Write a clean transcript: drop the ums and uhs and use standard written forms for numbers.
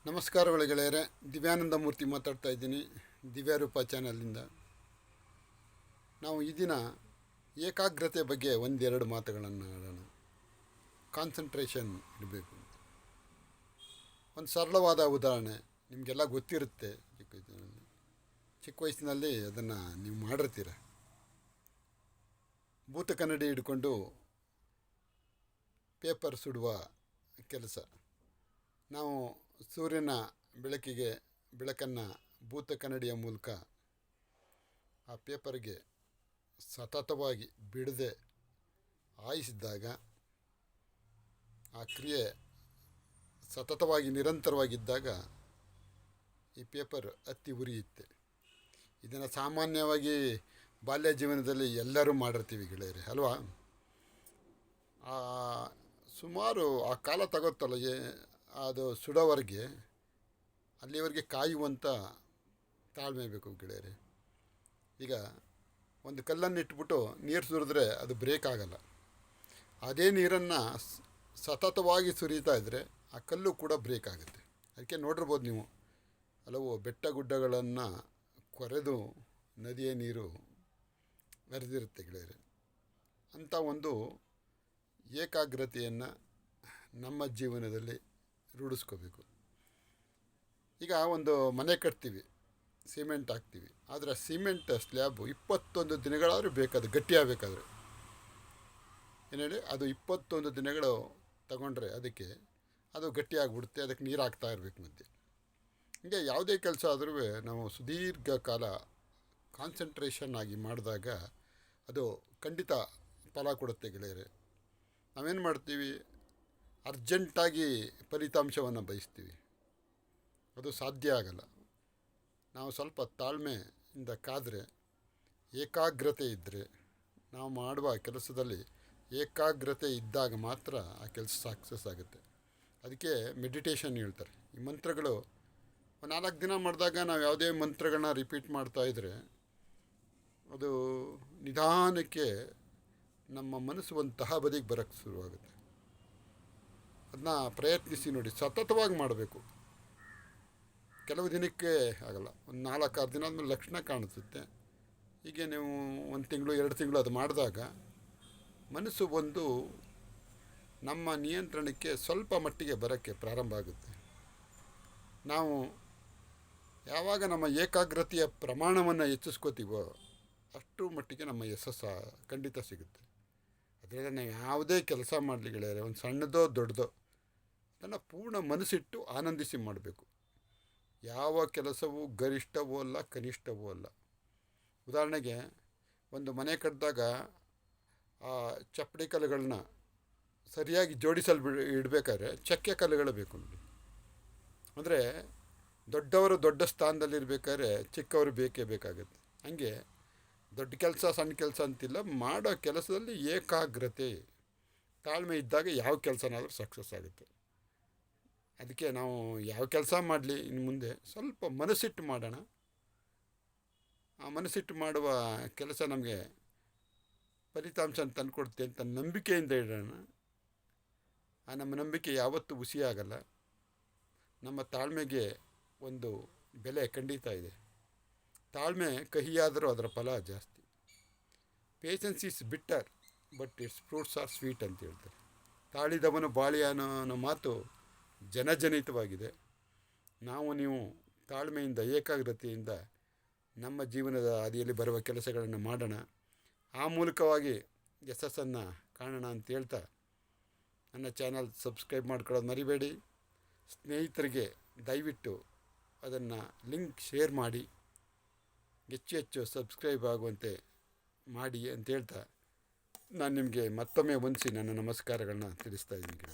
ನಮಸ್ಕಾರಗಳು ಗೆಳೆಯರೆ. ದಿವ್ಯಾನಂದ ಮೂರ್ತಿ ಮಾತಾಡ್ತಾ ಇದ್ದೀನಿ, ದಿವ್ಯಾರೂಪ ಚಾನಲಿಂದ. ನಾವು ಈ ದಿನ ಏಕಾಗ್ರತೆ ಬಗ್ಗೆ ಒಂದೆರಡು ಮಾತುಗಳನ್ನು ಆಡೋಣ. ಕಾನ್ಸಂಟ್ರೇಷನ್ ಇರಬೇಕು. ಒಂದು ಸರಳವಾದ ಉದಾಹರಣೆ ನಿಮಗೆಲ್ಲ ಗೊತ್ತಿರುತ್ತೆ. ಚಿಕ್ಕ ವಯಸ್ಸಿನಲ್ಲಿ ಅದನ್ನು ನೀವು ಮಾಡಿರ್ತೀರ. ಭೂತ ಕನ್ನಡಿ ಹಿಡ್ಕೊಂಡು ಪೇಪರ್ ಸುಡುವ ಕೆಲಸ. ನಾವು ಸೂರ್ಯನ ಬೆಳಕನ್ನು ಭೂತ ಕನ್ನಡಿಯ ಮೂಲಕ ಆ ಪೇಪರ್ಗೆ ಸತತವಾಗಿ ಬಿಡದೆ ಹಾಯಿಸಿದಾಗ ಆ ಕ್ರಿಯೆ ಸತತವಾಗಿ ನಿರಂತರವಾಗಿದ್ದಾಗ ಈ ಪೇಪರ್ ಹತ್ತಿ ಉರಿಯುತ್ತೆ. ಇದನ್ನು ಸಾಮಾನ್ಯವಾಗಿ ಬಾಲ್ಯ ಜೀವನದಲ್ಲಿ ಎಲ್ಲರೂ ಮಾಡಿರ್ತೀವಿ ಗೆಳೆಯರೆ, ಅಲ್ವಾ? ಸುಮಾರು ಆ ಕಾಲ ತಗೋತಲ್ಲ, ಅದು ಸುಡೋವರೆಗೆ ಅಲ್ಲಿವರೆಗೆ ಕಾಯುವಂಥ ತಾಳ್ಮೆ ಬೇಕು ಗೆಳೆಯರೆ. ಈಗ ಒಂದು ಕಲ್ಲನ್ನು ಇಟ್ಬಿಟ್ಟು ನೀರು ಸುರಿದ್ರೆ ಅದು ಬ್ರೇಕ್ ಆಗಲ್ಲ. ಅದೇ ನೀರನ್ನು ಸತತವಾಗಿ ಸುರಿತಾ ಇದ್ದರೆ ಆ ಕಲ್ಲು ಕೂಡ ಬ್ರೇಕ್ ಆಗುತ್ತೆ. ಅದಕ್ಕೆ ನೋಡಿರ್ಬೋದು ನೀವು, ಹಲವು ಬೆಟ್ಟ ಗುಡ್ಡಗಳನ್ನು ಕೊರೆದು ನದಿಯ ನೀರು ಹರಿದಿರುತ್ತೆ ಗೆಳೆಯರೆ. ಅಂಥ ಒಂದು ಏಕಾಗ್ರತೆಯನ್ನು ನಮ್ಮ ಜೀವನದಲ್ಲಿ ರೂಢಿಸ್ಕೋಬೇಕು. ಈಗ ಒಂದು ಮನೆ ಕಟ್ತೀವಿ, ಸಿಮೆಂಟ್ ಹಾಕ್ತೀವಿ, ಆದರೆ ಸಿಮೆಂಟ್ ಸ್ಲ್ಯಾಬು 21 ದಿನಗಳಾದರೂ ಬೇಕಾದ್ರೆ ಗಟ್ಟಿಯಾಗಬೇಕಾದ್ರೆ ಏನು ಹೇಳಿ, ಅದು 21 ದಿನಗಳು ತಗೊಂಡ್ರೆ ಅದಕ್ಕೆ ಅದು ಗಟ್ಟಿಯಾಗಿಬಿಡುತ್ತೆ. ಅದಕ್ಕೆ ನೀರು ಹಾಕ್ತಾ ಇರಬೇಕು ಮಧ್ಯೆ. ಹೀಗೆ ಯಾವುದೇ ಕೆಲಸ ಆದರೂ ನಾವು ಸುದೀರ್ಘ ಕಾಲ ಕಾನ್ಸಂಟ್ರೇಷನ್ ಆಗಿ ಮಾಡಿದಾಗ ಅದು ಖಂಡಿತ ಫಲ ಕೊಡುತ್ತೆ ಗೆಳೆಯರೆ. ನಾವೇನು ಮಾಡ್ತೀವಿ, ಅರ್ಜೆಂಟಾಗಿ ಫಲಿತಾಂಶವನ್ನು ಬಯಸ್ತೀವಿ. ಅದು ಸಾಧ್ಯ ಆಗಲ್ಲ. ನಾವು ಸ್ವಲ್ಪ ತಾಳ್ಮೆಯಿಂದ ಕಾದರೆ, ಏಕಾಗ್ರತೆ ಇದ್ದರೆ, ನಾವು ಮಾಡುವ ಕೆಲಸದಲ್ಲಿ ಏಕಾಗ್ರತೆ ಇದ್ದಾಗ ಮಾತ್ರ ಆ ಕೆಲಸ ಸಕ್ಸಸ್ ಆಗುತ್ತೆ. ಅದಕ್ಕೆ ಮೆಡಿಟೇಷನ್ ಹೇಳ್ತಾರೆ. ಈ ಮಂತ್ರಗಳು 4 ದಿನ ಮಾಡಿದಾಗ ನಾವು ಯಾವುದೇ ಮಂತ್ರಗಳನ್ನ ರಿಪೀಟ್ ಮಾಡ್ತಾಯಿದ್ರೆ ಅದು ನಿಧಾನಕ್ಕೆ ನಮ್ಮ ಮನಸ್ಸು ಒಂದು ತಹಬದಿಗೆ ಬರೋಕ್ಕೆ ಶುರುವಾಗುತ್ತೆ. ಅದನ್ನ ಪ್ರಯತ್ನಿಸಿ ನೋಡಿ. ಸತತವಾಗಿ ಮಾಡಬೇಕು. ಕೆಲವು ದಿನಕ್ಕೆ ಆಗಲ್ಲ, ಒಂದು 4-6 ದಿನ ಆದಮೇಲೆ ಲಕ್ಷಣ ಕಾಣಿಸುತ್ತೆ. ಹೀಗೆ ನೀವು 1 ತಿಂಗಳು 2 ತಿಂಗಳು ಅದು ಮಾಡಿದಾಗ ಮನಸ್ಸು ಒಂದು ನಮ್ಮ ನಿಯಂತ್ರಣಕ್ಕೆ ಸ್ವಲ್ಪ ಮಟ್ಟಿಗೆ ಬರೋಕ್ಕೆ ಪ್ರಾರಂಭ ಆಗುತ್ತೆ. ನಾವು ಯಾವಾಗ ನಮ್ಮ ಏಕಾಗ್ರತೆಯ ಪ್ರಮಾಣವನ್ನು ಹೆಚ್ಚಿಸ್ಕೋತೀವೋ ಅಷ್ಟು ಮಟ್ಟಿಗೆ ನಮ್ಮ ಯಶಸ್ಸು ಖಂಡಿತ ಸಿಗುತ್ತೆ. ಅದರಿಂದ ನಾವು ಯಾವುದೇ ಕೆಲಸ ಮಾಡಲಿ ಗೆಳೆಯರೆ, ಒಂದು ಸಣ್ಣದೋ ದೊಡ್ಡದೋ, ಅದನ್ನು ಪೂರ್ಣ ಮನಸ್ಸಿಟ್ಟು ಆನಂದಿಸಿ ಮಾಡಬೇಕು. ಯಾವ ಕೆಲಸವೂ ಗರಿಷ್ಠವೂ ಅಲ್ಲ, ಕನಿಷ್ಠವೂ ಅಲ್ಲ. ಉದಾಹರಣೆಗೆ ಒಂದು ಮನೆ ಕಟ್ಟಿದಾಗ ಆ ಚಪ್ಪಡಿ ಕಲ್ಲುಗಳನ್ನ ಸರಿಯಾಗಿ ಇಡಬೇಕಾದ್ರೆ ಚಕ್ಕೆ ಕಲ್ಲುಗಳು ಬೇಕು ನೋಡಿ. ಅಂದರೆ ದೊಡ್ಡವರು ದೊಡ್ಡ ಸ್ಥಾನದಲ್ಲಿರಬೇಕಾದ್ರೆ ಚಿಕ್ಕವರು ಬೇಕೇ ಬೇಕಾಗುತ್ತೆ. ಹಾಗೆ ದೊಡ್ಡ ಕೆಲಸ ಸಣ್ಣ ಕೆಲಸ ಅಂತಿಲ್ಲ, ಮಾಡೋ ಕೆಲಸದಲ್ಲಿ ಏಕಾಗ್ರತೆ ತಾಳ್ಮೆ ಇದ್ದಾಗ ಯಾವ ಕೆಲಸನಾದರೂ ಸಕ್ಸಸ್ ಆಗುತ್ತೆ. ಅದಕ್ಕೆ ನಾವು ಯಾವ ಕೆಲಸ ಮಾಡಲಿ ಇನ್ನು ಮುಂದೆ ಸ್ವಲ್ಪ ಮನಸ್ಸಿಟ್ಟು ಮಾಡೋಣ. ಆ ಮನಸ್ಸಿಟ್ಟು ಮಾಡುವ ಕೆಲಸ ನಮಗೆ ಫಲಿತಾಂಶ ತಂದುಕೊಡುತ್ತೆ ಅಂತ ನಂಬಿಕೆಯಿಂದ ಇಡೋಣ. ಆ ನಮ್ಮ ನಂಬಿಕೆ ಯಾವತ್ತೂ ಹುಸಿಯಾಗಲ್ಲ. ನಮ್ಮ ತಾಳ್ಮೆಗೆ ಒಂದು ಬೆಲೆ ಖಂಡಿತ ಇದೆ. ತಾಳ್ಮೆ ಕಹಿಯಾದರೂ ಅದರ ಫಲ ಜಾಸ್ತಿ. Patience is bitter but its fruits are sweet ಅಂತ ಹೇಳ್ತಾರೆ. ತಾಳಿದವನು ಬಾಳಿಯಾನ ಅನ್ನೋ ಮಾತು ಜನಜನಿತವಾಗಿದೆ. ನೀವು ತಾಳ್ಮೆಯಿಂದ ಏಕಾಗ್ರತೆಯಿಂದ ನಮ್ಮ ಜೀವನದ ಹಾದಿಯಲ್ಲಿ ಬರುವ ಕೆಲಸಗಳನ್ನು ಮಾಡೋಣ. ಆ ಮೂಲಕವಾಗಿ ಯಶಸ್ಸನ್ನು ಕಾಣೋಣ ಅಂತ ಹೇಳ್ತಾ, ನನ್ನ ಚಾನಲ್ ಸಬ್ಸ್ಕ್ರೈಬ್ ಮಾಡ್ಕೊಳ್ಳೋದು ಮರಿಬೇಡಿ. ಸ್ನೇಹಿತರಿಗೆ ದಯವಿಟ್ಟು ಅದನ್ನು ಲಿಂಕ್ ಶೇರ್ ಮಾಡಿ, ಹೆಚ್ಚು ಸಬ್ಸ್ಕ್ರೈಬ್ ಆಗುವಂತೆ ಮಾಡಿ ಅಂತ ಹೇಳ್ತಾ, ನಾನು ನಿಮಗೆ ಮತ್ತೊಮ್ಮೆ ನನ್ನ ನಮಸ್ಕಾರಗಳನ್ನ ತಿಳಿಸ್ತಾ ಇದ್ದೀನಿ.